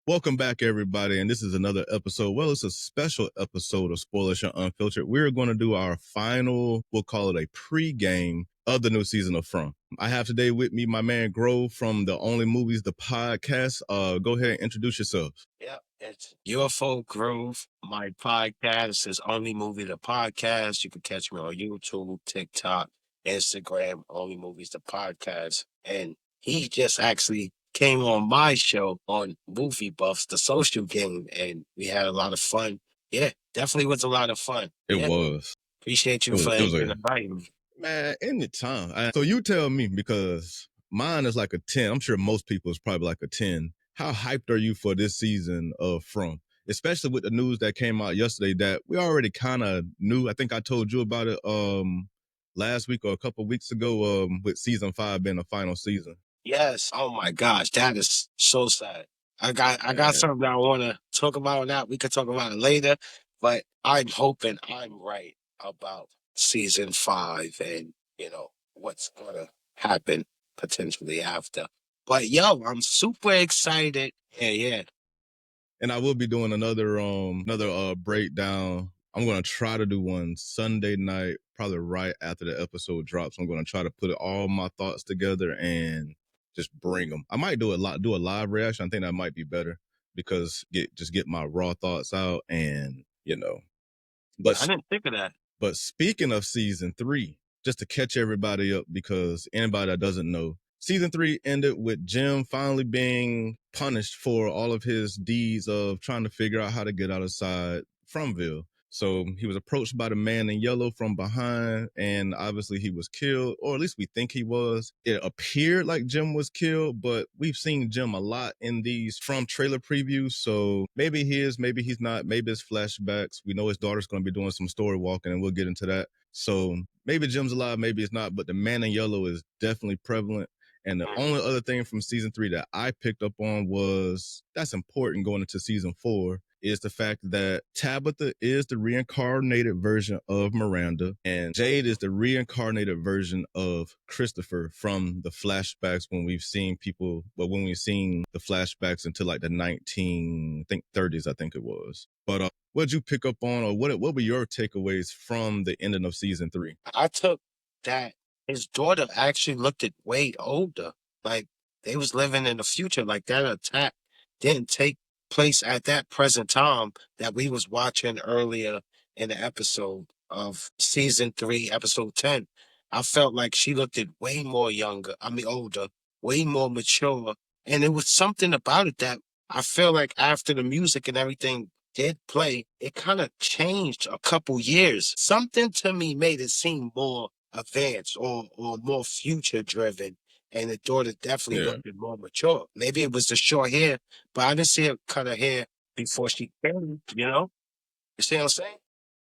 Welcome back, everybody. And this is another episode. Well, it's a special episode of Spoilers and Unfiltered. We're going to do our final, we'll call it a pre-game of the new season of From. I have today with me my man Grove from the Only Movies, the podcast. Go ahead and introduce yourself. Yeah, it's UFO Grove. My podcast is Only Movie the Podcast. You can catch me on YouTube, TikTok, Instagram, Only Movies the Podcast. And he just actually came on my show on Movie Buffs, the social game, and we had a lot of fun. Yeah, definitely was a lot of fun. It Yeah, was. appreciate you It was, for it was a inviting me. man, anytime. So you tell me, because mine is like a 10. I'm sure most people is probably like a 10. How hyped are you for this season of From? Especially with the news that came out yesterday that we already kind of knew. I think I told you about it last week or a couple weeks ago with season 5 being the final season. Yes. Oh my gosh, that is so sad. I got something I want to talk about that. We could talk about it later, but I'm hoping I'm right about season 5 and what's gonna happen potentially after. But yo, I'm super excited. Yeah. And I will be doing another breakdown. I'm gonna try to do one Sunday night, probably right after the episode drops. I'm gonna try to put all my thoughts together and just bring them. I might do a live reaction. I think that might be better because get my raw thoughts out and I But didn't think of that. but speaking of season 3, just to catch everybody up, because anybody that doesn't know, season 3 ended with Jim finally being punished for all of his deeds of trying to figure out how to get outside Fromville. So he was approached by the man in yellow from behind, and obviously he was killed, or at least we think he was. It appeared like Jim was killed, but we've seen Jim a lot in these From trailer previews, so maybe he is, maybe he's not, maybe it's flashbacks. We know his daughter's going to be doing some story walking, and we'll get into that. So maybe Jim's alive, maybe it's not, but the man in yellow is definitely prevalent. And the only other thing from season 3 that I picked up on was that's important going into season 4 is the fact that Tabitha is the reincarnated version of Miranda, and Jade is the reincarnated version of Christopher from the flashbacks when we've seen when we've seen the flashbacks into like the 30s, I think it was. But what did you pick up on, or what were your takeaways from the ending of season 3? I took that his daughter actually looked it way older. Like they was living in the future. Like that attack didn't take place at that present time that we was watching earlier in the episode of season 3, episode 10. I felt like she looked it way more younger. I mean older, way more mature. And it was something about it that I feel like after the music and everything did play, it kind of changed a couple years. Something to me made it seem more advanced or more future driven. And the daughter definitely Yeah. looked more mature. Maybe it was the short hair, but I didn't see her cut her hair before she came, you know? You see what I'm saying?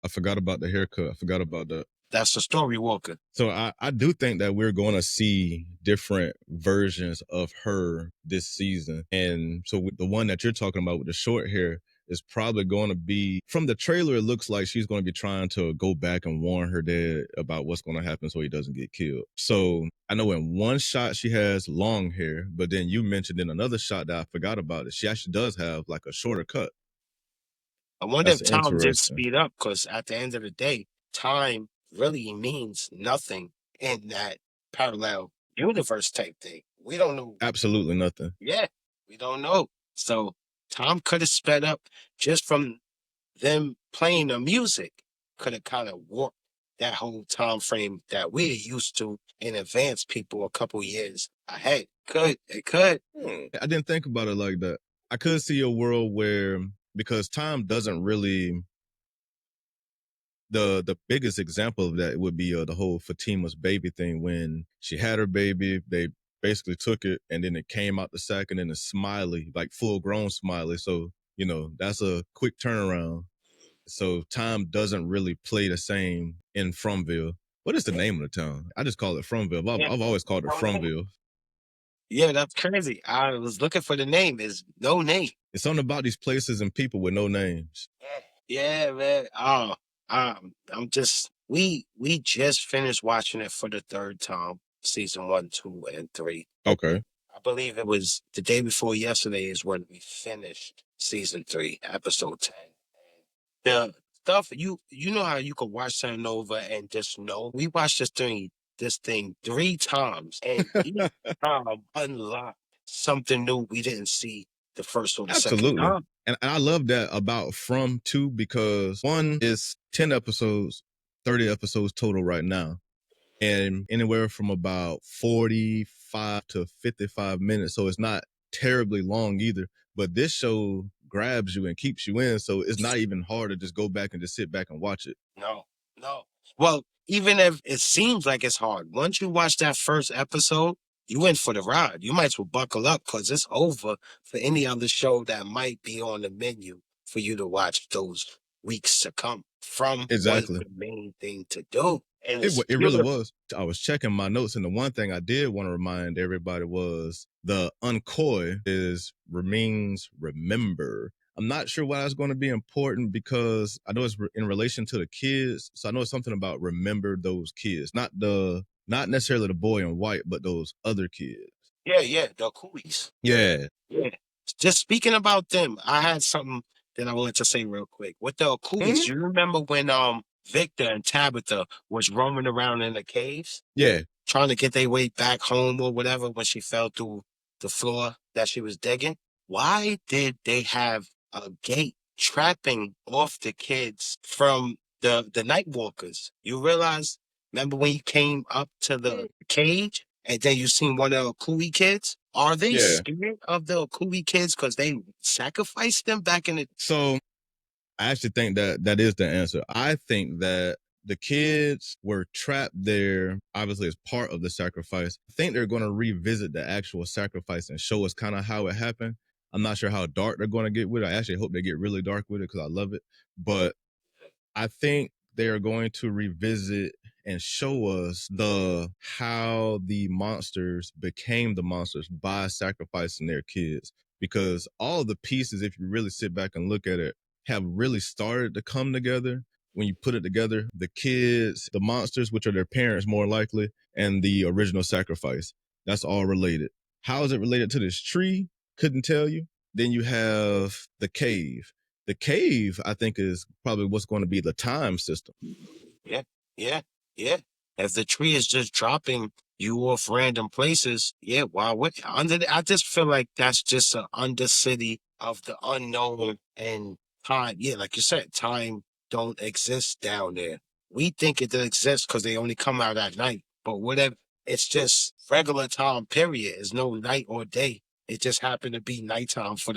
I forgot about the haircut. I forgot about that. That's the story walker. So I do think that we're going to see different versions of her this season. And so with the one that you're talking about with the short hair is probably going to be, from the trailer, it looks like she's going to be trying to go back and warn her dad about what's going to happen so he doesn't get killed. So I know in one shot she has long hair, but then you mentioned in another shot that I forgot about it, she actually does have like a shorter cut. I wonder That's if time did interesting. speed up because at the end of the day, time really means nothing in that parallel universe type thing. We don't know. Absolutely nothing. Yeah, we don't know. So time could have sped up just from them playing the music. Could have kind of warped that whole time frame that we're used to and advanced people a couple years ahead. It could. I didn't think about it like that. I could see a world where, because time doesn't really, the biggest example of that would be the whole Fatima's baby thing. When she had her baby, they basically took it and then it came out the sack and then it's Smiley, like full grown Smiley. So, that's a quick turnaround. So time doesn't really play the same in Fromville. What is the name of the town? I just call it Fromville. I've always called it Fromville. Yeah, that's crazy. I was looking for the name. It's no name. It's something about these places and people with no names. Yeah, man. Oh, I'm just we just finished watching it for the third time, season 1, 2, and 3. Okay. I believe it was the day before yesterday is when we finished season 3, episode 10. The stuff you know how you could watch something over and just know. We watched this thing 3 times, and each time unlocked something new we didn't see the first or the second Absolutely. time. And I love that about From too, because one is 10 episodes, 30 episodes total right now. And anywhere from about 45 to 55 minutes. So it's not terribly long either. But this show grabs you and keeps you in. So it's not even hard to just go back and just sit back and watch it. No, no. Well, even if it seems like it's hard, once you watch that first episode, you in for the ride. You might as well buckle up because it's over for any other show that might be on the menu for you to watch those weeks to come. From was Exactly. the main thing to do. And It, it's it really beautiful. was. I was checking my notes, and the one thing I did want to remind everybody was the uncoy is remains remember. I'm not sure why that's going to be important because I know it's in relation to the kids. So I know it's something about remember those kids, not necessarily the boy in white, but those other kids. Yeah, yeah, the Cooties. Yeah. Yeah. Just speaking about them, I had something that I wanted to say real quick. With the Cooties, Mhm. you remember when Victor and Tabitha was roaming around in the caves? Yeah. Trying to get their way back home or whatever when she fell through the floor that she was digging. Why did they have a gate trapping off the kids from the night walkers? You realize, remember when you came up to the cage and then you seen one of the Kui kids? Are they Yeah. scared of the Kui kids because they sacrificed them back in the So I actually think that that is the answer. I think that the kids were trapped there, obviously, as part of the sacrifice. I think they're going to revisit the actual sacrifice and show us kind of how it happened. I'm not sure how dark they're going to get with it. I actually hope they get really dark with it because I love it. But I think they are going to revisit and show us the how the monsters became the monsters by sacrificing their kids. Because all the pieces, if you really sit back and look at it, have really started to come together when you put it together. The kids, the monsters, which are their parents more likely, and the original sacrifice. That's all related. How is it related to this tree? Couldn't tell you. Then you have the cave. The cave, I think, is probably what's going to be the time system. Yeah, yeah, yeah. If the tree is just dropping you off random places, yeah, wow, what I just feel like that's just an undercity of the unknown and time. Yeah, like you said, time don't exist down there. We think it exists because they only come out at night. But whatever, it's just regular time, period. It's no night or day. It just happened to be nighttime for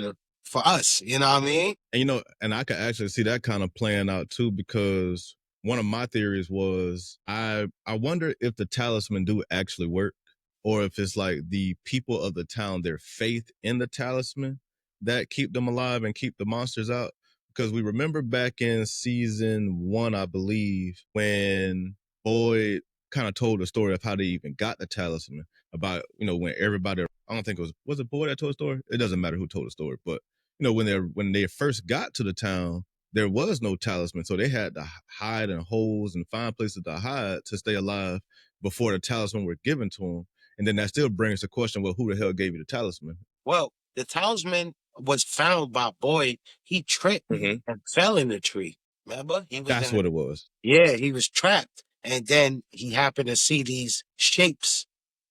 us. You know what I mean? And and I could actually see that kind of playing out too, because one of my theories was I wonder if the talisman do actually work, or if it's like the people of the town, their faith in the talisman that keep them alive and keep the monsters out. Because we remember back in season 1, I believe, when Boyd kind of told the story of how they even got the talisman, about when everybody, I don't think it was it Boyd that told the story. It doesn't matter who told the story, but when they first got to the town, there was no talisman, so they had to hide in holes and find places to hide to stay alive before the talisman were given to them. And then that still brings the question: well, who the hell gave you the talisman? Well, the talisman was found by Boyd. He tripped Mm-hmm. and fell in the tree. Remember? He was That's in a what it was. yeah, he was trapped. And then he happened to see these shapes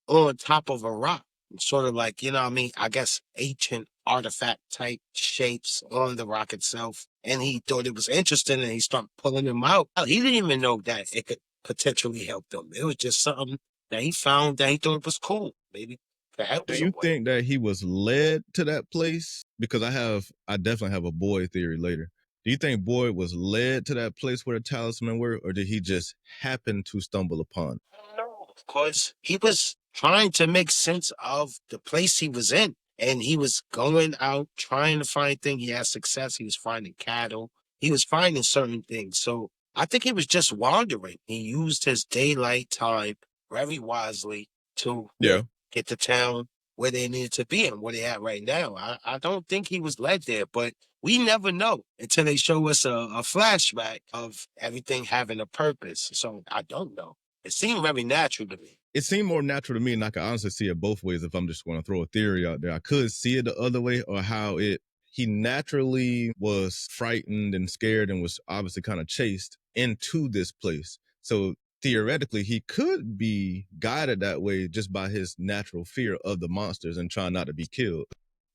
on top of a rock. Sort of like, you know what I mean? I guess ancient artifact type shapes on the rock itself. And he thought it was interesting and he started pulling them out. He didn't even know that it could potentially help them. It was just something that he found that he thought was cool. Maybe to help Do you someone. think that he was led to that place? Because I definitely have a Boyd theory later. Do you think Boyd was led to that place where the talisman were, or did he just happen to stumble upon? I don't know. Of course, he was trying to make sense of the place he was in. And he was going out trying to find things. He had success. He was finding cattle. He was finding certain things. So I think he was just wandering. He used his daylight time very wisely to Yeah. get to town where they needed to be and where they at right now. I don't think he was led there, but we never know until they show us a flashback of everything having a purpose. So I don't know. It seemed very natural to me. it seemed more natural to me, and I can honestly see it both ways if I'm just going to throw a theory out there. I could see it the other way, or how he naturally was frightened and scared and was obviously kind of chased into this place. So theoretically, he could be guided that way just by his natural fear of the monsters and trying not to be killed.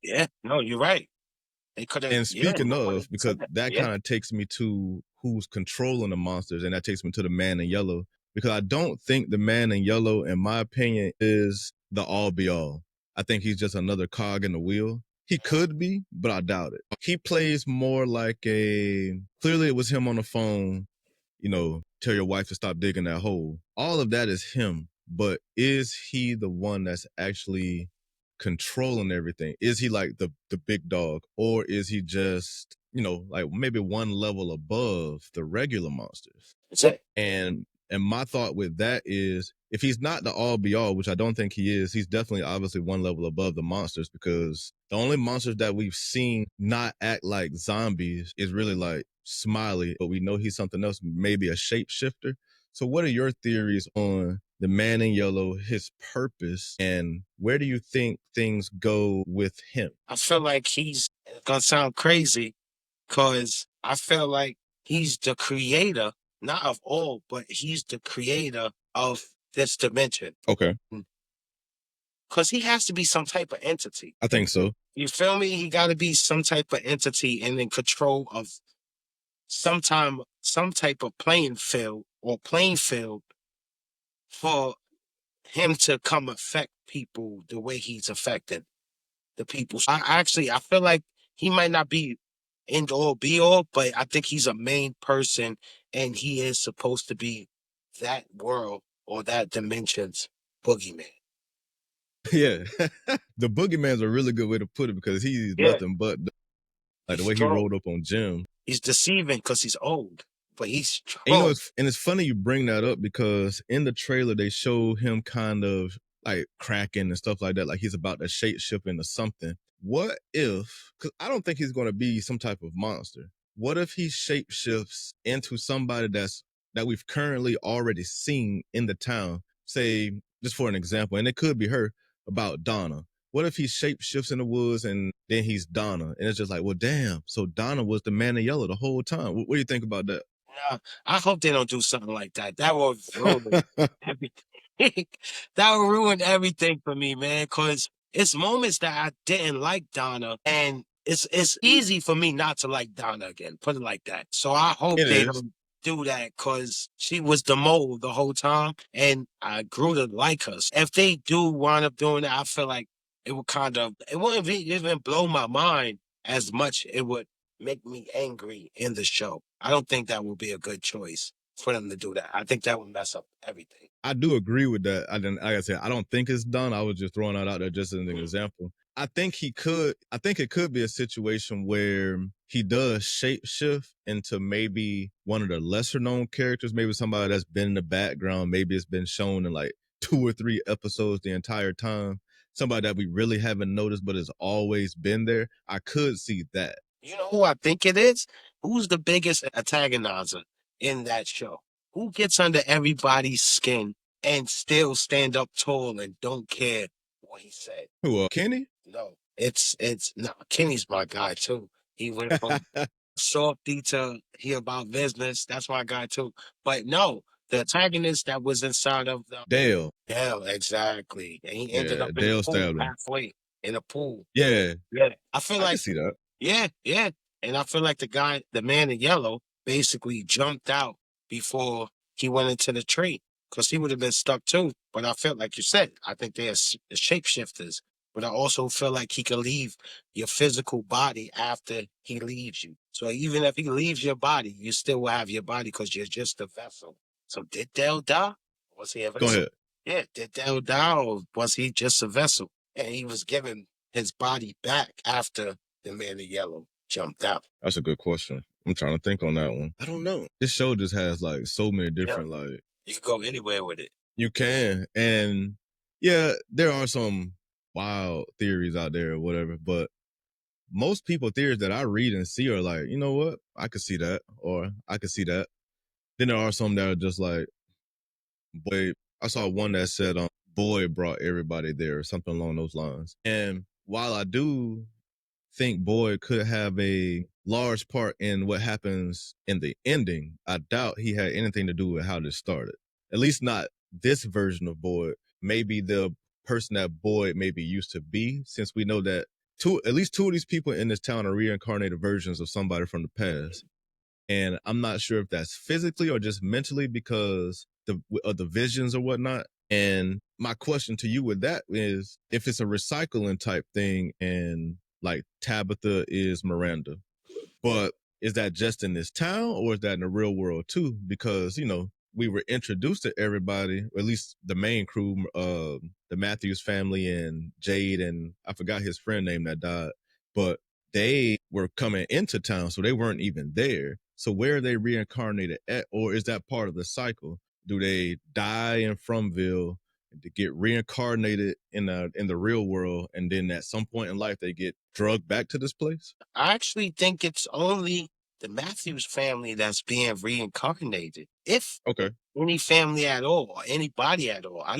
Yeah, no, you're right. They could have, And yeah, speaking no one of, even because said that. that Yeah, kind of takes me to who's controlling the monsters, and that takes me to the man in yellow. Because I don't think the man in yellow, in my opinion, is the all be all. I think he's just another cog in the wheel. He could be, but I doubt it. He plays more like a, clearly it was him on the phone, tell your wife to stop digging that hole. All of that is him. But is he the one that's actually controlling everything? Is he like the big dog, or is he just, like maybe one level above the regular monsters? that's it. And my thought with that is, if he's not the all be all, which I don't think he is, he's definitely obviously one level above the monsters, because the only monsters that we've seen not act like zombies is really like Smiley, but we know he's something else, maybe a shapeshifter. So what are your theories on the man in yellow, his purpose, and where do you think things go with him? I feel like he's gonna sound crazy because I feel like he's the creator, not of all, but he's the creator of this dimension. Okay. Because he has to be some type of entity. I think so. You feel me? He got to be some type of entity and in control of some type of playing field or playing field for him to come affect people the way he's affected the people. I feel like he might not be end all be all, but I think he's a main person and he is supposed to be that world or that dimension's boogeyman. Yeah. The boogeyman's a really good way to put it, because he's Yeah, nothing but like he's the way he strong. rolled up on Jim. He's deceiving because he's old, but he's And strong. it's funny you bring that up, because in the trailer they show him kind of like cracking and stuff like that, like he's about to shape shift into something. What if? Because I don't think he's going to be some type of monster. What if he shape shifts into somebody that we've currently already seen in the town? Say, just for an example, and it could be her, about Donna. What if he shape shifts in the woods and then he's Donna, and it's just like, well, damn. So Donna was the man in yellow the whole time. What do you think about that? Nah, I hope they don't do something like that. That will ruin everything. That will ruin everything for me, man. Cause it's moments that I didn't like Donna, and it's easy for me not to like Donna again. Put it like that. So I hope It they is. don't do that, cause she was the mole the whole time, and I grew to like her. If they do wind up doing that, I feel like it wouldn't even blow my mind as much. It would make me angry in the show. I don't think that would be a good choice for them to do that. I think that would mess up everything. I do agree with that. I didn't, like I said, I don't think it's done. I was just throwing that out there just as an example. I think he could. I think it could be a situation where he does shape shift into maybe one of the lesser known characters, maybe somebody that's been in the background. Maybe it's been shown in like 2 or 3 episodes the entire time. Somebody that we really haven't noticed, but has always been there. I could see that. You know who I think it is? Who's the biggest antagonizer in that show? Who gets under everybody's skin and still stand up tall and don't care what he said? Who? Kenny? No, it's no. Kenny's my guy too. He went from softy to he about business. That's my guy too. But no, the antagonist that was inside of the Dale. hell, exactly. And he ended Yeah, up in the Dale pool stabbed him. halfway in the pool. Yeah, Yeah. I feel I can like see that. yeah, yeah. And I feel like the man in yellow, basically jumped out before he went into the tree because he would have been stuck too. But I felt like you said, I think they're shapeshifters. But I also feel like he could leave your physical body after he leaves you. So even if he leaves your body, you still will have your body because you're just a vessel. So did Dale die? Was he a Go vessel? ahead. Yeah, did Dale die or was he just a vessel? And he was given his body back after the man in yellow jumped out. That's a good question. I'm trying to think on that one. I don't know. This show just has like so many Yeah. different, like, You can go anywhere with it. you can. And yeah, there are some wild theories out there or whatever, but most people theories that I read and see are like, you know what? I could see that, or I could see that. Then there are some that are just like, boy, I saw one that said Boy brought everybody there or something along those lines. And while I do think Boy could have a large part in what happens in the ending, I doubt he had anything to do with how this started. At least not this version of Boyd. Maybe the person that Boyd maybe used to be, since we know that at least two of these people in this town are reincarnated versions of somebody from the past. And I'm not sure if that's physically or just mentally because of the visions or whatnot. And my question to you with that is if it's a recycling type thing and like Tabitha is Miranda, but is that just in this town or is that in the real world too? Because, we were introduced to everybody, or at least the main crew, the Matthews family and Jade, and I forgot his friend name that died, but they were coming into town, so they weren't even there. So where are they reincarnated at, or is that part of the cycle? Do they die in Fromville to get reincarnated in the real world, and then at some point in life they get drugged back to this place? I actually think it's only the Matthews family that's being reincarnated. If Okay. any family at all, or anybody at all. I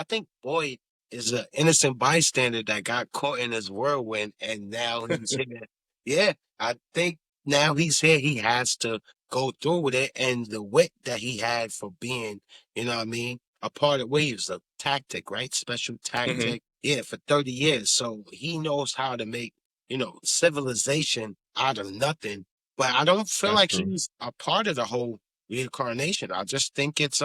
think Boyd is an innocent bystander that got caught in his whirlwind and now he's here. Yeah, I think now he's here. He has to go through with it. And the wit that he had for being, you know what I mean, a part of waves, a tactic, right? Special Mm-hmm. tactic. Yeah, for 30 years. So he knows how to make, civilization out of nothing. But I don't feel That's like true. he's a part of the whole reincarnation. I just think it's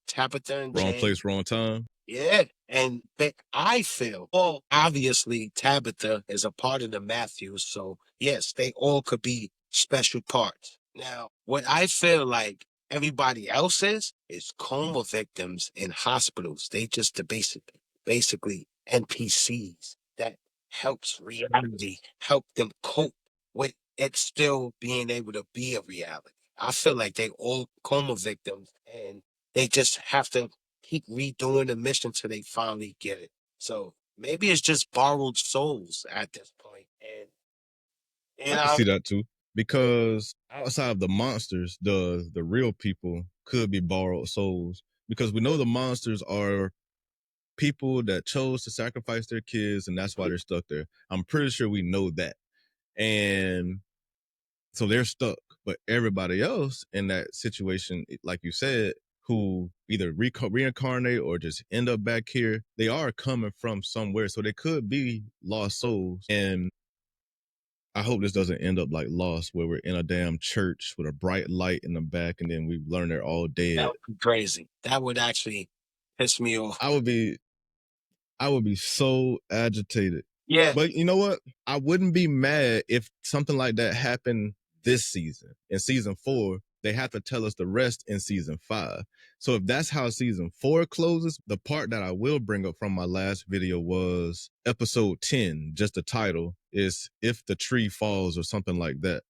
Tabitha and Wrong Jane. place, wrong time. Yeah. And but I feel, well, obviously Tabitha is a part of the Matthews, so yes, they all could be special parts. Now, what I feel like everybody else is coma victims in hospitals. They just the basically NPCs that helps reality, help them cope with it still being able to be a reality. I feel like they all coma victims and they just have to keep redoing the mission till they finally get it. So maybe it's just borrowed souls at this point. And I can see that too. Because outside of the monsters, the real people could be borrowed souls. Because we know the monsters are people that chose to sacrifice their kids and that's why they're stuck there. I'm pretty sure we know that. And so they're stuck. But everybody else in that situation, like you said, who either reincarnate or just end up back here, they are coming from somewhere. So they could be lost souls. And I hope this doesn't end up like Lost, where we're in a damn church with a bright light in the back, and then we learn they're all that dead. would be crazy. That would actually piss me off. I would be, I would be so agitated. Yeah, But you know what? I wouldn't be mad if something like that happened this season. In season 4, they have to tell us the rest in season 5. So if that's how season 4 closes, the part that I will bring up from my last video was episode 10. Just the title is "If the Tree Falls" or something like that.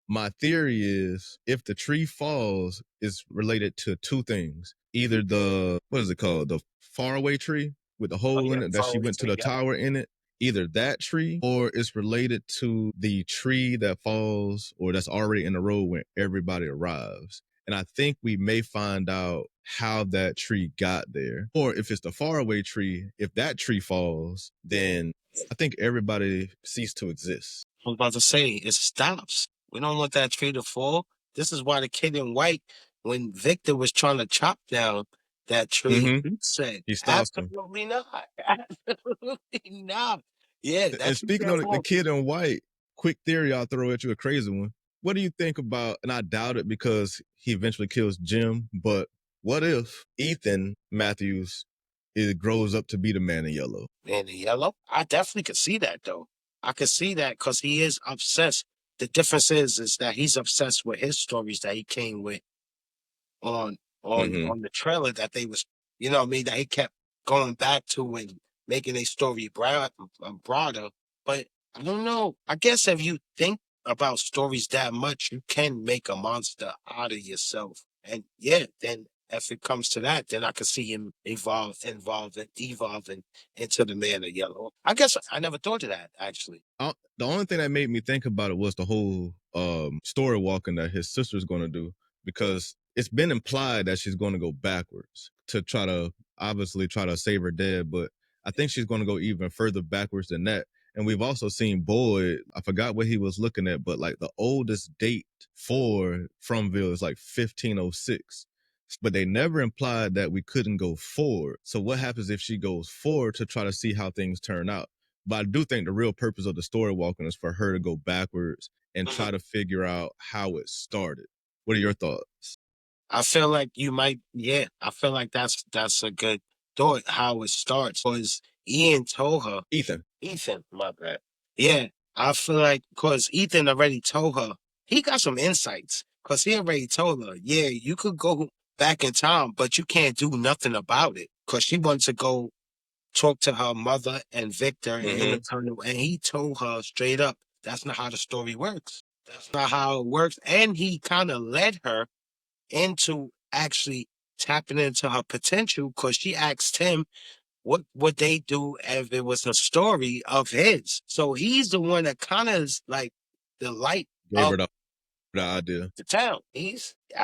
My theory is if the tree falls is related to two things. Either the, what is it called? The faraway tree with the oh hole yeah, in it that she follow went to me. the Yep. tower in it. Either that tree or it's related to the tree that falls or that's already in the road when everybody arrives. And I think we may find out how that tree got there. Or if it's the faraway tree, if that tree falls, then I think everybody ceased to exist. I was about to say it stops. We don't want that tree to fall. This is why the kid in white, when Victor was trying to chop down that tree, Mm-hmm. he said, He stops him. "Absolutely not, absolutely not." Yeah, that And tree speaking can't of the fall. kid in white, quick theory I'll throw at you, a crazy one. What do you think about, and I doubt it because he eventually kills Jim, but what if Ethan Matthews grows up to be the man in yellow? Man in yellow. I definitely could see that though. I could see that because he is obsessed. The difference is that he's obsessed with his stories that he came with on Mm-hmm. on the trailer that they was, you know what I mean, that he kept going back to and making a story broader. But I don't know. I guess if you think about stories that much, you can make a monster out of yourself. And yeah, then if it comes to that, then I could see him devolving into the man of yellow. I guess I never thought of that actually. The only thing that made me think about it was the whole story walking that his sister's going to do because it's been implied that she's going to go backwards. to try to obviously try to save her dad, but I think she's going to go even further backwards than that. And we've also seen Boyd, I forgot what he was looking at, but like the oldest date for Fromville is like 1506. But they never implied that we couldn't go forward. So what happens if she goes forward to try to see how things turn out? But I do think the real purpose of the story walking is for her to go backwards and try to figure out how it started. What are your thoughts? I feel like you might, yeah. I feel like that's a good thought. How it starts was Ian told her, Ethan. Ethan, my bad. Yeah, I feel like because Ethan already told her, he got some insights because he already told her, yeah, you could go back in time, but you can't do nothing about it because she wants to go talk to her mother and Victor in the tunnel, and he told her straight up, that's not how the story works. That's not how it works. And he kind of led her into actually tapping into her potential because she asked him what would they do if it was a story of his. So he's the one that kind of is like the light Gave of her the idea. the town. I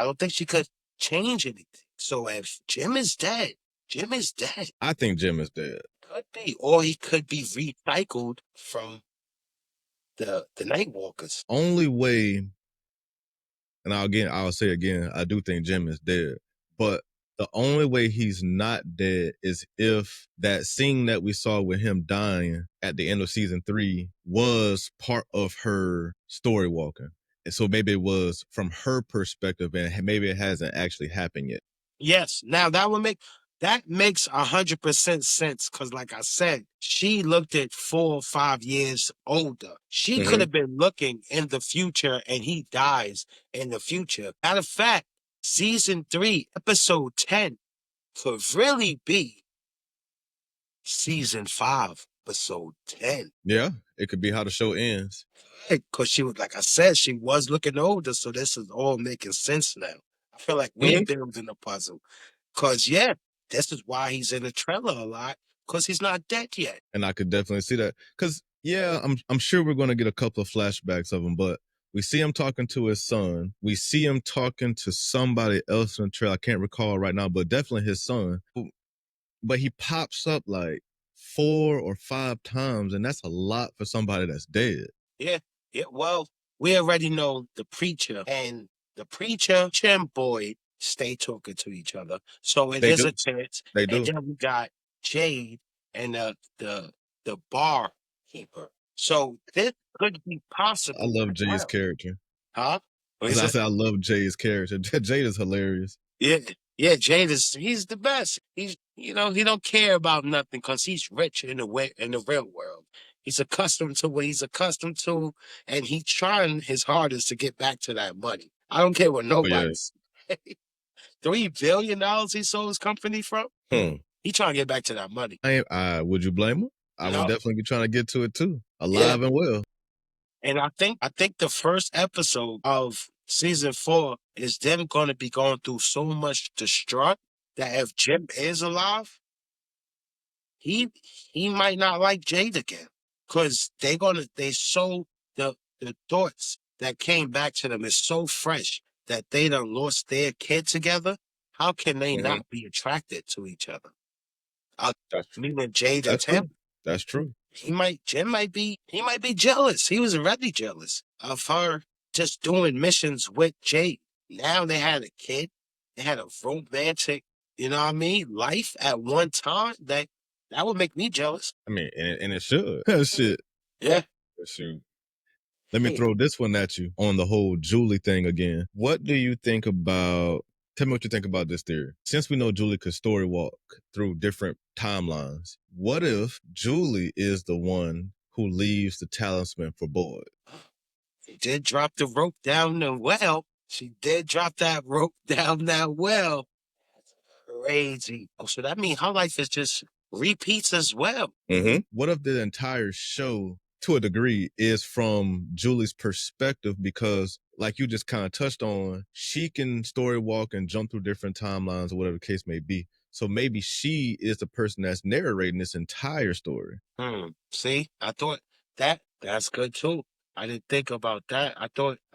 don't think she could change anything. So if Jim is dead, Jim is dead. I think Jim is dead. Could be, or he could be recycled from the Night Walkers. Only way, and I'll say again, I do think Jim is dead. But the only way he's not dead is if that scene that we saw with him dying at the end of season 3 was part of her story walking. And so maybe it was from her perspective and maybe it hasn't actually happened yet. Yes. Now that makes 100% sense because, like I said, she looked at 4 or 5 years older. She could have been looking in the future, and he dies in the future. Matter of fact, season 3, episode 10 could really be season 5, episode 10. Yeah, it could be how the show ends. Because she was, like I said, she was looking older, so this is all making sense now. I feel like we're building a puzzle. Because, yeah, this is why he's in the trailer a lot, because he's not dead yet. And I could definitely see that. Because, yeah, I'm sure we're going to get a couple of flashbacks of him, but we see him talking to his son. We see him talking to somebody else in the trailer. I can't recall right now, but definitely his son. But he pops up like 4 or 5 times, and that's a lot for somebody that's dead. Yeah, yeah. Well, we already know the preacher and the preacher and Boyd stay talking to each other. So it They is do. a chance. They And do. then we got Jade and the bar keeper. So this could be I possible love as Jay's well. character. Huh? What As is I it? said, I love Jay's character. Jade is hilarious. Yeah, yeah, Jade he's the best. He's he don't care about nothing because he's rich in the real world. He's accustomed to what he's accustomed to, and he's trying his hardest to get back to that money. I don't care what Oh, yeah. nobody's. $3 billion he sold his company from. He trying to get back to that money. Would you blame him? I would No, definitely be trying to get to it too, yeah, alive and well. and I think the first episode of season 4 is them going to be going through so much distraught that if Jim is alive, he he might not like Jade again because they so the thoughts that came back to them is so fresh that they done lost their kid together. How can they not be attracted to each other? That's Meaning Jade and that's true. Tim. That's true. Jim might be jealous. He was already jealous of her just doing missions with Jade. Now they had a kid. They had a romantic, life at one time. That would make me jealous. I mean, and it should. Shit. Yeah. Shoot. Let me throw this one at you on the whole Julie thing again. What do you think about? Tell me what you think about this theory. Since we know Julie could story walk through different timelines, what if Julie is the one who leaves the talisman for Boyd? She did drop the rope down the well. She did drop that rope down that well. That's crazy. Oh, so that means her life is just repeats as well. What if the entire show, to a degree, is from Julie's perspective? Because, like you just kind of touched on, she can story walk and jump through different timelines or whatever the case may be. So maybe she is the person that's narrating this entire story. See, I thought that's good too. I didn't think about that.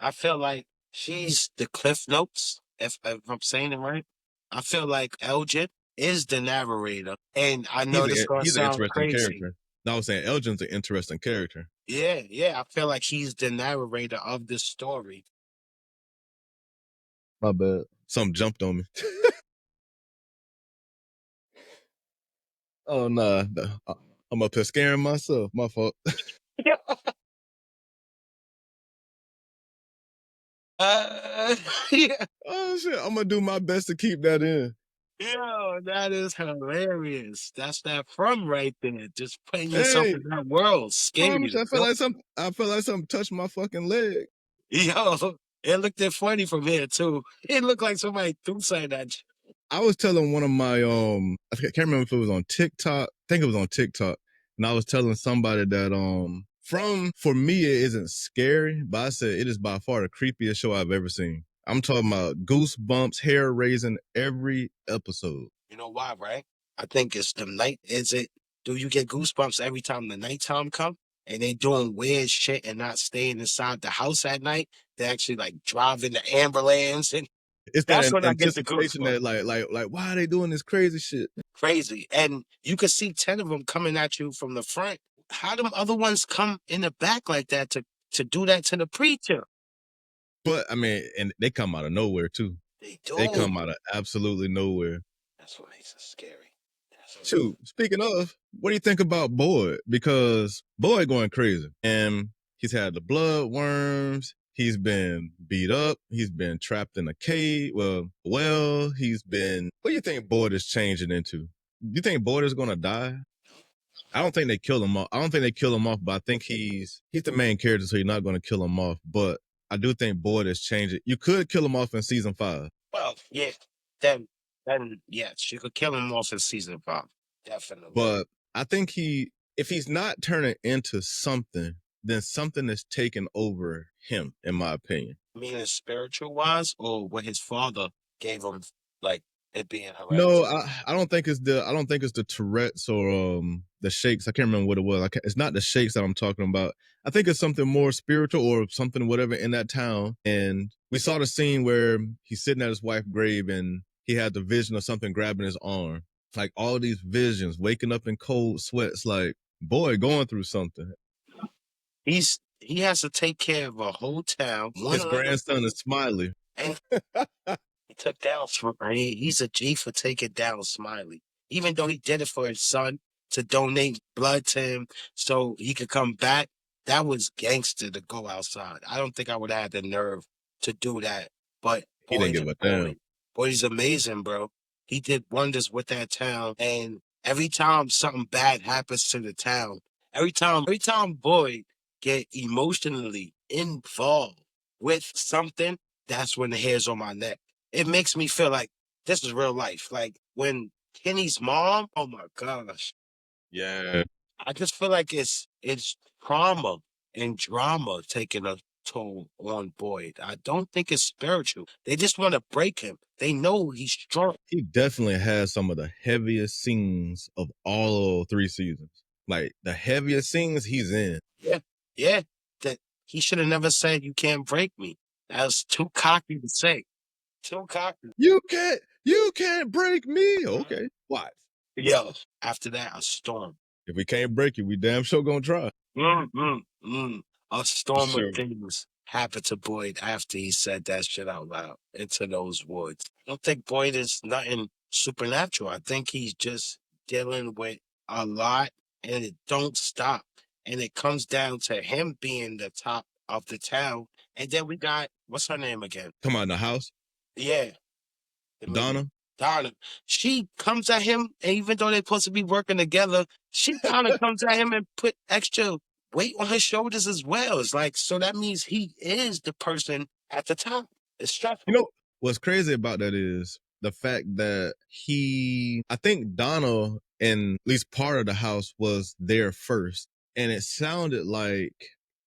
I feel like she's the Cliff Notes, if I'm saying it right. I feel like Elgin is the narrator, and I know this gonna He's an sound interesting crazy. character. No, I was saying Elgin's an interesting character. Yeah, yeah, I feel like he's the narrator of this story. My bad. Something jumped on me. Oh nah, I'm up here scaring myself. My fault. Yeah. Oh shit, I'm gonna do my best to keep that in. Yo, that is hilarious. That's that from right there. Just putting yourself Hey, in that world, promise scared. you, I felt like something touched my fucking leg. Yo, it looked funny from here too. It looked like somebody threw something at you. I was telling one of my I can't remember if it was on TikTok. I think it was on TikTok, and I was telling somebody that from for me it isn't scary, but I said it is by far the creepiest show I've ever seen. I'm talking about goosebumps, hair raising every episode. You know why, right? I think it's the night. Is it? Do you get goosebumps every time the nighttime come and they doing weird shit and not staying inside the house at night? They actually like driving the ambulance, and It's that that's when I get the anticipation goosebumps. that like why are they doing this crazy shit? Crazy, and you could see 10 of them coming at you from the front. How them other ones come in the back like that to do that to the preacher? But I mean, and they come out of nowhere too. They They do. come out of absolutely nowhere. That's what makes it scary. Shoot, speaking of, what do you think about Boyd? Because Boyd going crazy, and he's had the blood worms. He's been beat up. He's been trapped in a cave. He's been. What do you think Boyd is changing into? Do you think Boyd is gonna die? I don't think they kill him off. I don't think they kill him off, but I think he's the main character, so you're not gonna kill him off. But I do think Boyd is changing. You could kill him off in season 5. Well, yeah, then then yes, you could kill him off in season 5. Definitely. But I think if he's not turning into something, then something is taking over him, in my opinion. Meaning spiritual wise, or what his father gave him, like it being No, hereditary. I don't think it's the Tourette's or the shakes. I can't remember what it was. It's not the shakes that I'm talking about. I think it's something more spiritual or something whatever in that town. And we saw the scene where he's sitting at his wife's grave and he had the vision of something grabbing his arm. Like all these visions, waking up in cold sweats, like boy going through something. He has to take care of a whole town. His grandson is Smiley. And he took down. He's a G for taking down Smiley, even though he did it for his son to donate blood to him so he could come back. That was gangster to go outside. I don't think I would have had the nerve to do that. But He didn't give a damn. Boyd's amazing, bro. He did wonders with that town, and every time something bad happens to the town, every time Boyd get emotionally involved with something, that's when the hairs on my neck. It makes me feel like this is real life. Like when Kenny's mom, oh my gosh. Yeah. I just feel like it's trauma and drama taking a toll on Boyd. I don't think it's spiritual. They just want to break him. They know he's strong. He definitely has some of the heaviest scenes of all 3 seasons. Like the heaviest scenes he's in. Yeah, yeah. That he should have never said you can't break me. That was too cocky to say. Too cocky. You can't break me. Okay, watch. Yo, after that, a storm. If we can't break you, we damn sure gonna try. Mm, mm, mm. A storm of Sure. things happened to Boyd after he said that shit out loud into those woods. I don't think Boyd is nothing supernatural. I think he's just dealing with a lot and it don't stop. And it comes down to him being the top of the town. And then we got, what's her name again? Come on, the house. Yeah, the lady. Donna. Donna. She comes at him, and even though they're supposed to be working together, she kind of comes at him and put extra weight on his shoulders as well. It's like, so that means he is the person at the top. It's stressful. You know what's crazy about that is the fact that I think Donna and at least part of the house was there first, and it sounded like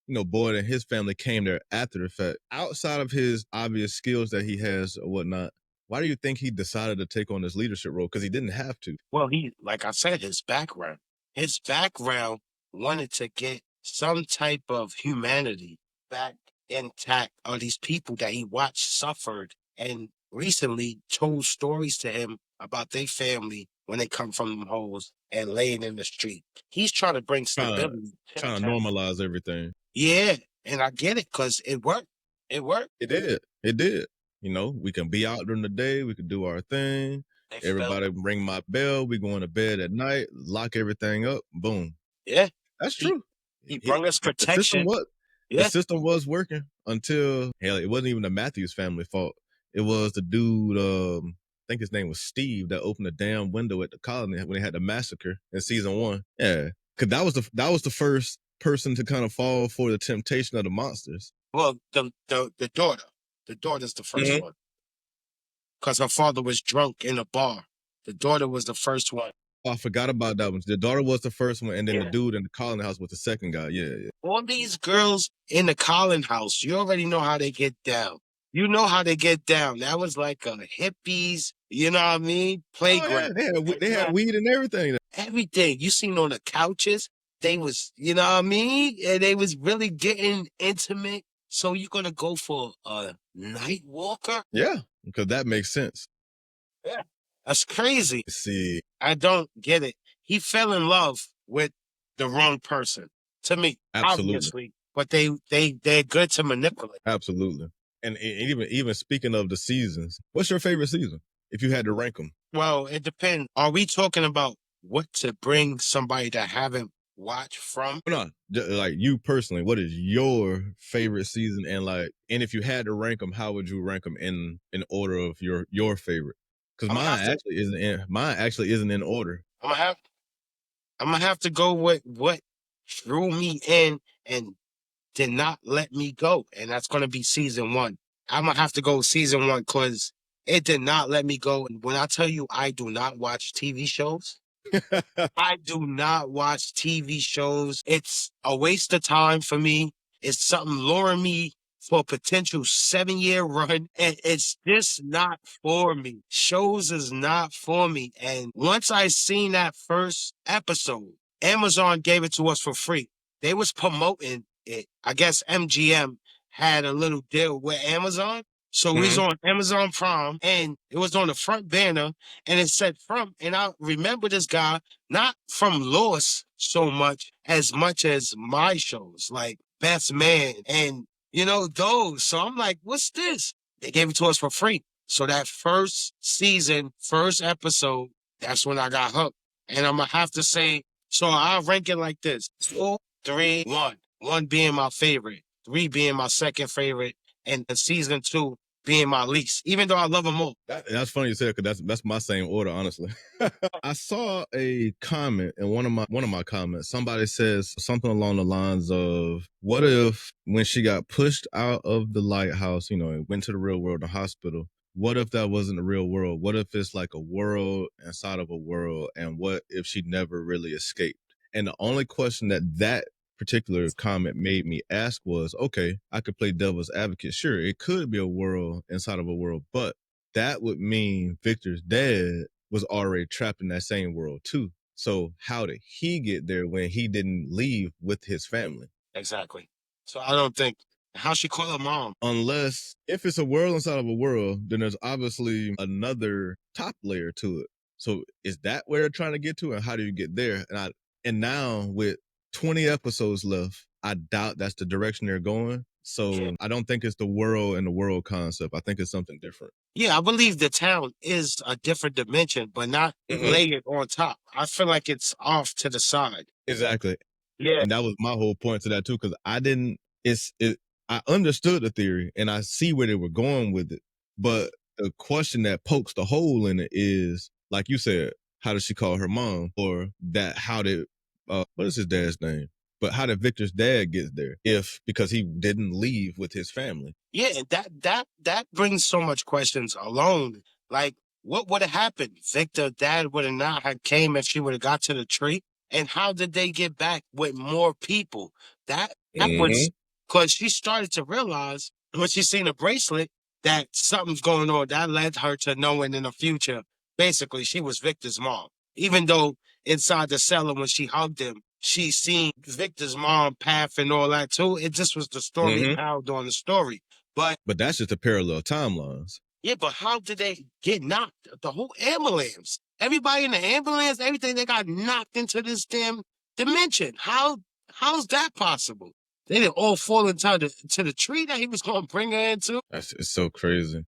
Boyd and his family came there after the fact. Outside of his obvious skills that he has or whatnot, why do you think he decided to take on this leadership role? Because he didn't have to. Well, like I said, his background wanted to get some type of humanity back intact of these people that he watched suffered and recently told stories to him about their family when they come from them holes and laying in the street. He's trying to bring Trying stability to the trying to town. normalize everything. Yeah, and I get it because it worked. It worked. It did. It did. You know, we can be out during the day. We can do our thing. They felt, Everybody ring my bell. We going to bed at night. Lock everything up. Boom. yeah. That's He true. he It, brought us the system protection. was the Yeah, system was working until hell. It wasn't even the Matthews family fault. It was the dude. I think his name was Steve that opened the damn window at the colony when they had the massacre in season 1. Yeah, because that was the first person to kind of fall for the temptation of the monsters. well, the daughter's the first one because her father was drunk in a bar. The daughter was the first one. Oh, I forgot about that one. The daughter was the first one, and then the Yeah. dude in the colony house was the second guy. Yeah, yeah. All these girls in the Collin house, you already know how they get down. You know how they get down. That was like a hippies, you know what I mean? Oh yeah, Playground. they had weed and everything. Everything you seen on the couches, they was, you know what I mean? And they was really getting intimate. So you're gonna go for a night walker? Yeah, because that makes sense. Yeah. That's crazy. See, I don't get it. He fell in love with the wrong person. To me, absolutely, obviously. But they're good to manipulate. absolutely. And even speaking of the seasons, what's your favorite season if you had to rank them? Well, it depends. Are we talking about what to bring somebody that haven't watched from? No, like you personally, what is your favorite season? And if you had to rank them, how would you rank them in order of your favorite? Because I'm gonna have to mine actually isn't in order. I'm gonna have I'm gonna have to go with what drew me in and did not let me go. And that's gonna be season 1. I'm gonna have to go season 1 because it did not let me go. And when I tell you I do not watch TV shows, I do not watch TV shows. It's a waste of time for me. It's something luring me for a potential 7-year run. And it's just not for me. Shows is not for me. And once I seen that first episode, Amazon gave it to us for free. They was promoting it. I guess MGM had a little deal with Amazon. So we was Mhm. on Amazon Prime and it was on the front banner and it said from, and I remember this guy not from Lost so much as my shows like Best Man and those. So I'm like, what's this? They gave it to us for free. So that first season, first episode, that's when I got hooked. And I'm gonna have to say, so I'll rank it like this: 2, 3, 1. 1 being my favorite, 3 being my second favorite, and season 2 being my least, even though I love them all. That's funny you said because that's my same order, honestly. I saw a comment in one of my comments. Somebody says something along the lines of, "What if when she got pushed out of the lighthouse, and went to the real world, the hospital? What if that wasn't the real world? What if it's like a world inside of a world? And what if she never really escaped?" And the only question that particular comment made me ask was, okay, I could play devil's advocate. Sure, it could be a world inside of a world, but that would mean Victor's dad was already trapped in that same world too. So how did he get there when he didn't leave with his family? Exactly. So I don't think how she call her mom. Unless if it's a world inside of a world, then there's obviously another top layer to it. So is that where they're trying to get to, and how do you get there? And now with 20 episodes left, I doubt that's the direction they're going. So Yeah. I don't think it's the world and the world concept. I think it's something different. Yeah, I believe the town is a different dimension, but not layered on top. I feel like it's off to the side. Exactly. Yeah. And that was my whole point to that too, because I understood the theory and I see where they were going with it. But the question that pokes the hole in it is, like you said, how did she call her mom? Or that how did what is his dad's name? But how did Victor's dad get there? If because he didn't leave with his family. Yeah, and that brings so much questions alone. Like, what would have happened? Victor, dad would have not had came if she would have got to the tree. And how did they get back with more people? That was because she started to realize when she seen the bracelet that something's going on. That led her to knowing in the future, basically, she was Victor's mom. Even though inside the cellar when she hugged him, she seen Victor's mom path and all that too. It just was the story Mhm. how during the story. But But that's just the parallel timelines. Yeah, but how did they get knocked? The whole ambulance, everybody in the ambulance, everything, they got knocked into this damn dimension. How's that possible? They didn't all fall into the tree that he was going to bring her into. It's so crazy.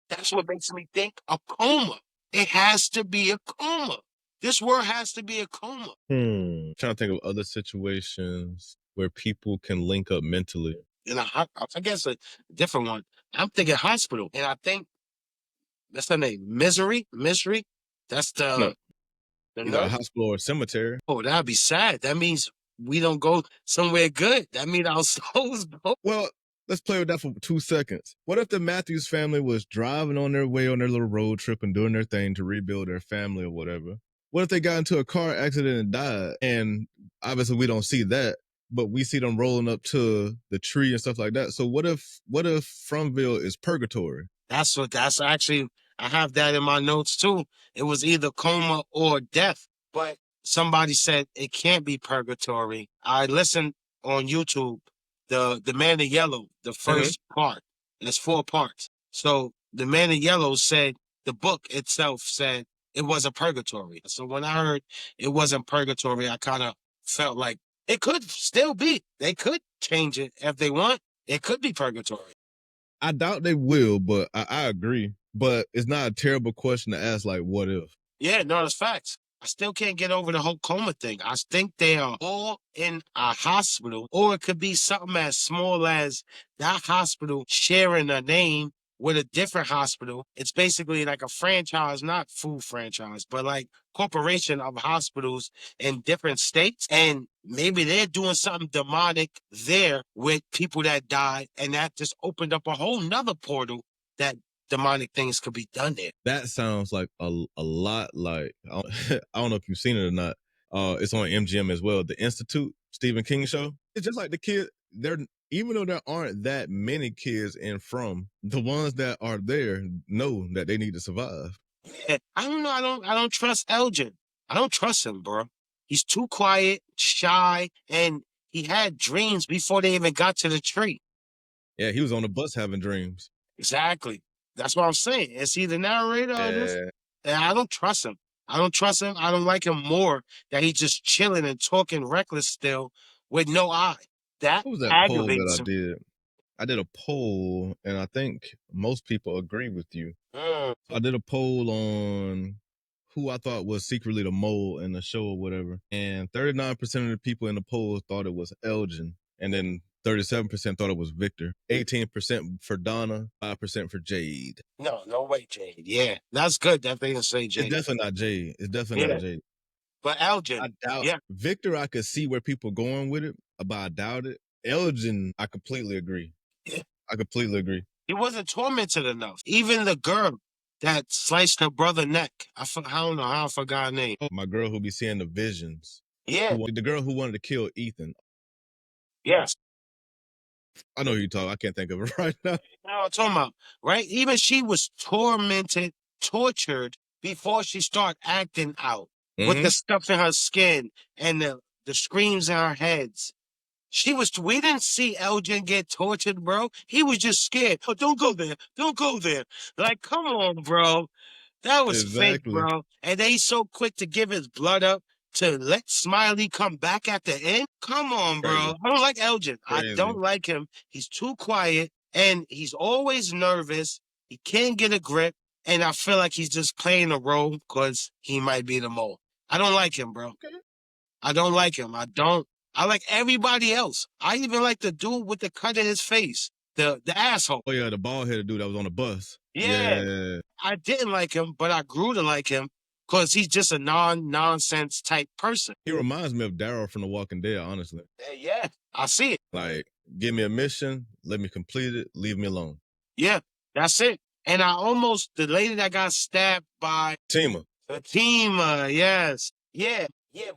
That's what makes me think a coma. It has to be a coma. This world has to be a coma. Trying to think of other situations where people can link up mentally. And I guess a different one. I'm thinking hospital, and I think that's her name, Misery. That's No, the either a nurse. hospital or a cemetery. Oh, that'd be sad. That means we don't go somewhere good. That means our souls go. Well, let's play with that for 2 seconds. What if the Matthews family was driving on their way on their little road trip and doing their thing to rebuild their family or whatever? What if they got into a car accident and died? And obviously we don't see that, but we see them rolling up to the tree and stuff like that. So what if Fromville is purgatory? That's actually, I have that in my notes too. It was either coma or death, but somebody said it can't be purgatory. I listened on YouTube, the Man in Yellow, the first part. There's 4 parts. So the Man in Yellow said the book itself said it was a purgatory. So when I heard it wasn't purgatory, I kind of felt like it could still be. They could change it if they want. It could be purgatory. I doubt they will, but I agree. But it's not a terrible question to ask, like, what if? Yeah, no, that's facts. I still can't get over the whole coma thing. I think they are all in a hospital, or it could be something as small as that hospital sharing a name with a different hospital. It's basically like a franchise, not food franchise, but like corporation of hospitals in different states. And maybe they're doing something demonic there with people that died, and that just opened up a whole nother portal that demonic things could be done there. That sounds like a lot like I don't know if you've seen it or not. It's on MGM as well. The Institute, Stephen King show. It's just like the kid. They're even though there aren't that many kids in From, the ones that are there know that they need to survive. Yeah, I don't know. I don't trust Elgin. I don't trust him, bro. He's too quiet, shy, and he had dreams before they even got to the tree. Yeah, he was on the bus having dreams. Exactly. That's what I'm saying. Is he the narrator of this? Yeah. And I don't trust him. I don't trust him. I don't like him more that he's just chilling and talking reckless still with no eye. That What was that poll that aggravates I me. did? I did a poll, and I think most people agree with you. I did a poll on who I thought was secretly the mole in the show or whatever, and 39% of the people in the poll thought it was Elgin, and then 37% thought it was Victor. 18% for Donna, 5% for Jade. No, no way, Jade. Yeah, that's good that they didn't say It's Jade. definitely not Jade. It's definitely Yeah, not Jade. but I Elgin, doubt yeah, Victor. I could see where people going with it, but I doubt it. Elgin, I completely agree. yeah. I completely agree. He wasn't tormented enough. Even the girl that sliced her brother neck, I don't know how I forgot her name. My girl who be seeing the visions. Yeah, The girl who wanted to kill Ethan. yes. I know who you talk. I can't think of it right now. You know what I'm talking about, right? Even she was tormented, tortured before she started acting out with the stuff in her skin and the screams in her heads. We didn't see Elgin get tortured, bro. He was just scared. Oh, don't go there. Don't go there. Like, come on, bro. That was fake, Exactly. bro. And they so quick to give his blood up to let Smiley come back at the end. Come on, bro. Crazy. I don't like Elgin. I Crazy. don't like him. He's too quiet and he's always nervous. He can't get a grip. And I feel like he's just playing a role because he might be the mole. I don't like him, bro. Okay. I don't like him. I don't. I like everybody else. I even like the dude with the cut in his face, the asshole. Oh yeah, the bald headed dude that was on the bus. Yeah. I didn't like him, but I grew to like him because he's just a nonsense type person. He reminds me of Daryl from The Walking Dead, honestly. Yeah, I see it. Like, give me a mission, let me complete it, leave me alone. Yeah, that's it. And the lady that got stabbed by Fatima, yes. Yeah,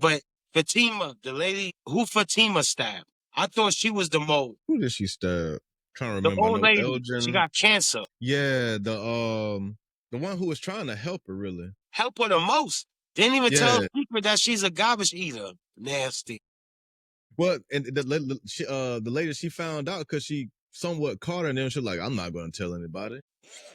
but Fatima, the lady who Fatima stabbed, I thought she was the mole. Who did she stab? Trying to The remember. old lady, Elgin. she got cancer. Yeah, the one who was trying to help her, really. Help her the most. Didn't even tell her secret that she's a garbage eater. Nasty. Well, and the lady, she found out because she somewhat caught her, and then she's like, I'm not going to tell anybody.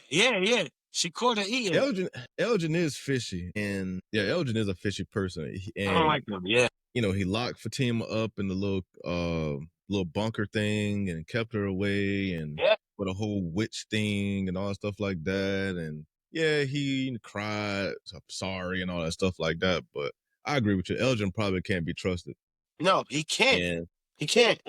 Yeah. She caught her eating. Elgin is fishy, and yeah, Elgin is a fishy person. I don't And like them. Yeah. he locked Fatima up in the little bunker thing and kept her away, and Yeah. with a whole witch thing and all that stuff like that. And yeah, he cried, I'm sorry, and all that stuff like that. But I agree with you. Elgin probably can't be trusted. No, he can't. And He can't.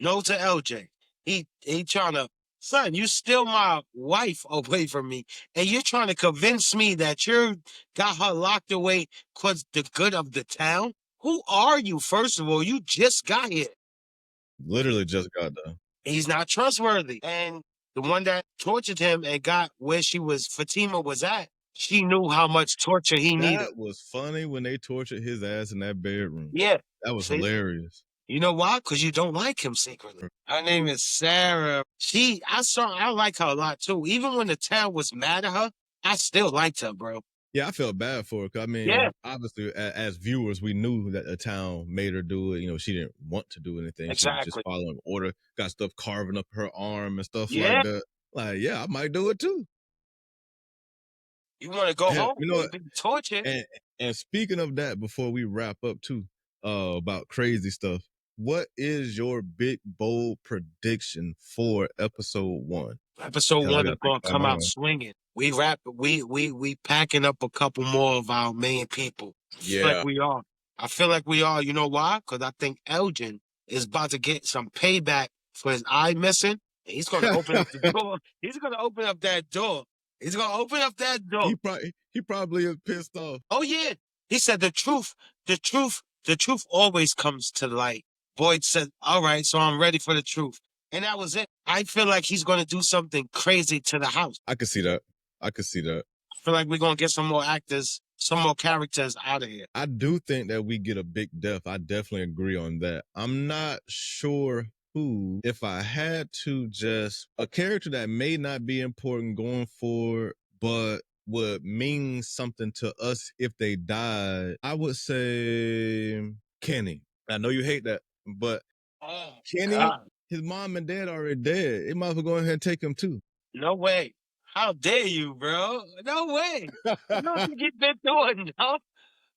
No to LJ. He trying to, son, you steal my wife away from me, and you're trying to convince me that you got her locked away because the good of the town? Who are you, first of all? You just got here. literally just got done. He's not trustworthy. And the one that tortured him and got where Fatima was at, she knew how much torture he needed. That was funny when they tortured his ass in that bedroom. Yeah. That was See? hilarious. You know why? Because you don't like him secretly. Her name is Sarah. I like her a lot too. Even when the town was mad at her, I still liked her, bro. Yeah, I felt bad for her. 'Cause, I mean, Yeah. obviously, as viewers, we knew that the town made her do it. She didn't want to do anything. She was just Exactly. following order. Got stuff carving up her arm and stuff Yeah. like that. Like, yeah, I might do it too. You want to go And, home? you know, Be tortured. and speaking of that, before we wrap up too, about crazy stuff, what is your big bold prediction for episode 1? Episode 'Cause I 1 gotta is think gonna about come out mine. swinging. We packing up a couple more of our main people. I feel like we are. I feel like we are. You know why? Because I think Elgin is about to get some payback for his eye missing. He's gonna open up the door. He's gonna open up that door. He's gonna open up that door. He probably is pissed off. Oh yeah. He said the truth always comes to light. Boyd said, all right, so I'm ready for the truth. And that was it. I feel like he's going to do something crazy to the house. I could see that. I feel like we're going to get some more actors, some more characters out of here. I do think that we get a big death. I definitely agree on that. I'm not sure who, if I had to just, a character that may not be important going forward, but would mean something to us if they died, I would say Kenny. I know you hate that, but Kenny, God. his mom and dad are already dead. It might as well go ahead and take him too. No way. How dare you, bro? No way. You don't think you've been through enough?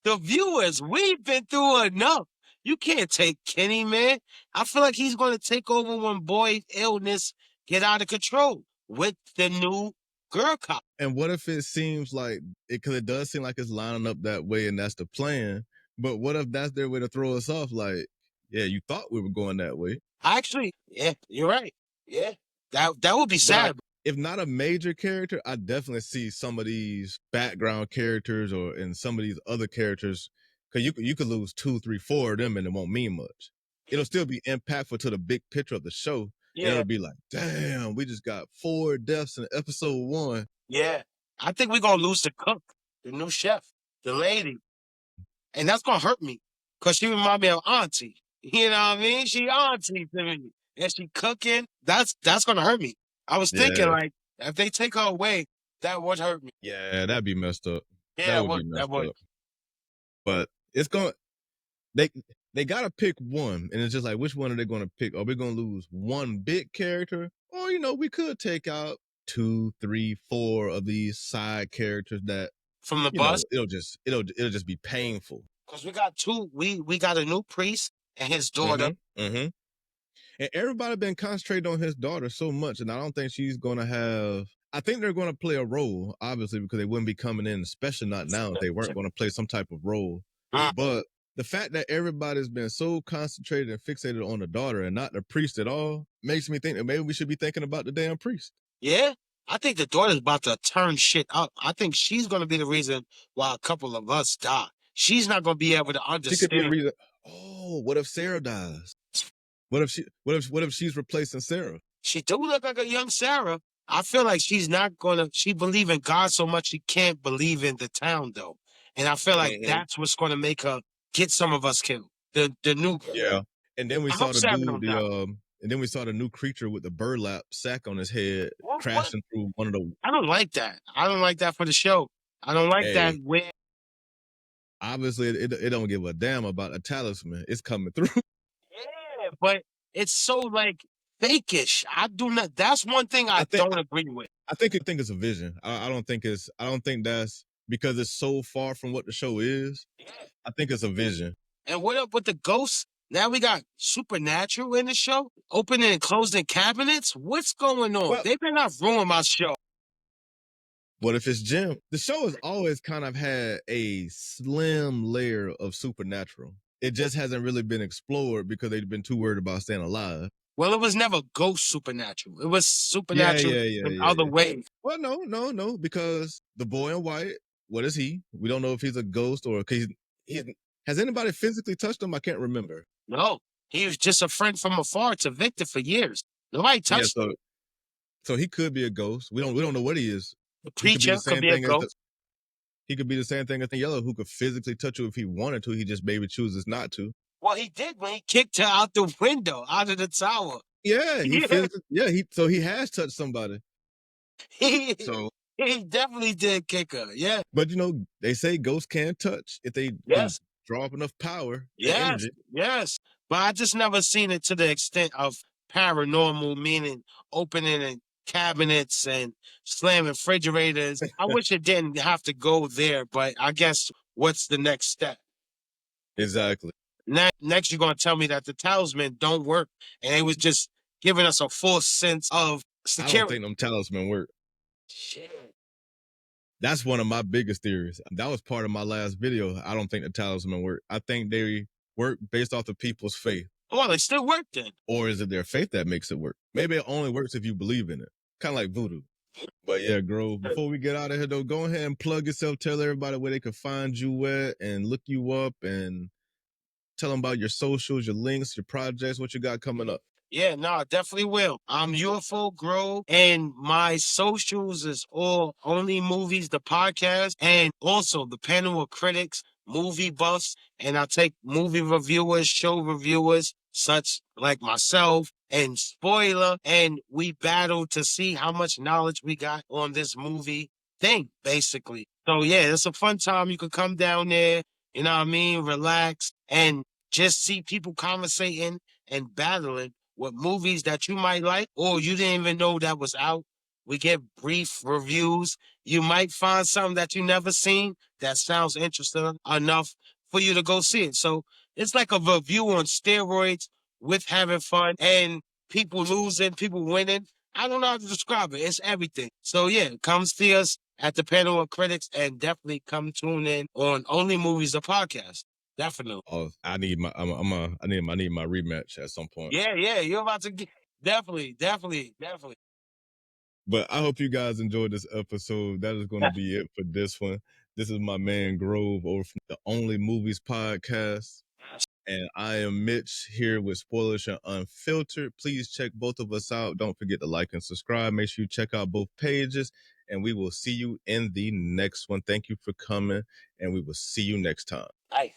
The viewers, we've been through enough. You can't take Kenny, man. I feel like he's going to take over when Boyd's illness get out of control with the new girl cop. And what if it seems like because it does seem like it's lining up that way and that's the plan, but what if that's their way to throw us off? Like, yeah, you thought we were going that way. Actually, yeah, you're right. Yeah, that would be sad. If not a major character, I definitely see some of these background characters and some of these other characters, because you could lose 2, 3, 4 of them and it won't mean much. It'll still be impactful to the big picture of the show. Yeah. It'll be like, damn, we just got 4 deaths in episode 1. Yeah. I think we're going to lose the cook, the new chef, the lady. And that's going to hurt me because she reminds me of Auntie. You know what I mean? She Auntie to me. And she cooking. That's going to hurt me. I was thinking, like, if they take her away, that would hurt me. Yeah, that'd be messed up. Yeah, that would be messed up. But it's going they gotta pick one, and it's just like, which one are they gonna pick? Are we gonna lose one big character, or we could take out 2, 3, 4 of these side characters that from the bus? It'll just be painful. Because we got two. We got a new priest and his daughter. Mm-hmm. And everybody been concentrating on his daughter so much, and I don't think she's gonna have. I think they're going to play a role, obviously, because they wouldn't be coming in, especially not now, if they weren't going to play some type of role. But the fact that everybody's been so concentrated and fixated on the daughter and not the priest at all makes me think that maybe we should be thinking about the damn priest. Yeah, I think the daughter's about to turn shit up. I think she's going to be the reason why a couple of us die. She's not going to be able to understand. She could be the reason. Oh, what if Sarah dies? What if she's replacing Sarah? She do look like a young Sarah. I feel like she's not gonna. She believe in God so much she can't believe in the town though, and I feel like that's what's gonna make her get some of us killed. The new girl. Yeah, and then we saw the new creature with the burlap sack on his head crashing through one of the. I don't like that. I don't like that for the show. I don't like that. Where obviously it don't give a damn about a talisman. It's coming through. Yeah, but it's so like fakish. I do not. That's one thing I think don't agree with. I think it's a vision. I don't think that's because it's so far from what the show is. Yeah. I think it's a vision. And what up with the ghosts? Now we got supernatural in the show, opening and closing cabinets. What's going on? Well, They better not ruin my show. what if it's Jim? The show has always kind of had a slim layer of supernatural. It just hasn't really been explored because they've been too worried about staying alive. Well, it was never ghost supernatural. It was supernatural in Yeah. other ways. Well, no, because the boy in white, what is he? We don't know if he's a ghost or he's has anybody physically touched him? I can't remember. No, he was just a friend from afar to Victor for years. Nobody Yeah, touched him. so he could be a ghost. We don't know what he is. The He could be preacher the could same be a thing as ghost. he could be the same thing as the yellow who could physically touch you if he wanted to. He just maybe chooses not to. Well, he did when he kicked her out the window, out of the tower. Yeah, Yeah. he has touched somebody. He, So, he definitely did kick her. Yeah. but they say ghosts can touch if they can Yes. draw up enough power and Yes. energy. Yes. But I just never seen it to the extent of paranormal, meaning opening and cabinets and slamming refrigerators. I wish it didn't have to go there, but I guess what's the next step? Exactly. Next, you're gonna tell me that the talisman don't work, and they was just giving us a false sense of I don't security. think them talisman work. Shit. That's one of my biggest theories. That was part of my last video. I don't think the talisman work. I think they work based off of people's faith. Well, they still work then. Or is it their faith that makes it work? Maybe it only works if you believe in it. Kind of like voodoo. But yeah, Grove, before we get out of here though, go ahead and plug yourself, tell everybody where they can find you at and look you up and tell them about your socials, your links, your projects, what you got coming up. Yeah, no, I definitely will. I'm UFO Grove, and my socials is all Only Movies, the podcast, and also the panel of critics, movie buffs, and I take movie reviewers, show reviewers, such like myself, and spoiler, and we battle to see how much knowledge we got on this movie thing, basically. So yeah, it's a fun time. You could come down there, you know what I mean, relax, and just see people conversating and battling with movies that you might like or you didn't even know that was out. We give brief reviews. You might find something that you never seen that sounds interesting enough for you to go see it. So it's like a review on steroids with having fun and people losing, people winning. I don't know how to describe it. It's everything. So yeah, come see us at the panel of critics and definitely come tune in on Only Movies, the podcast. Definitely. Oh, I need I need my rematch at some point. Yeah, you're about to get definitely. But I hope you guys enjoyed this episode. That is going to be it for this one. This is my man Grove over from the Only Movies podcast. And I am Mitch here with Spoilers and Unfiltered. Please check both of us out. Don't forget to like and subscribe. Make sure you check out both pages. And we will see you in the next one. Thank you for coming. And we will see you next time. Bye.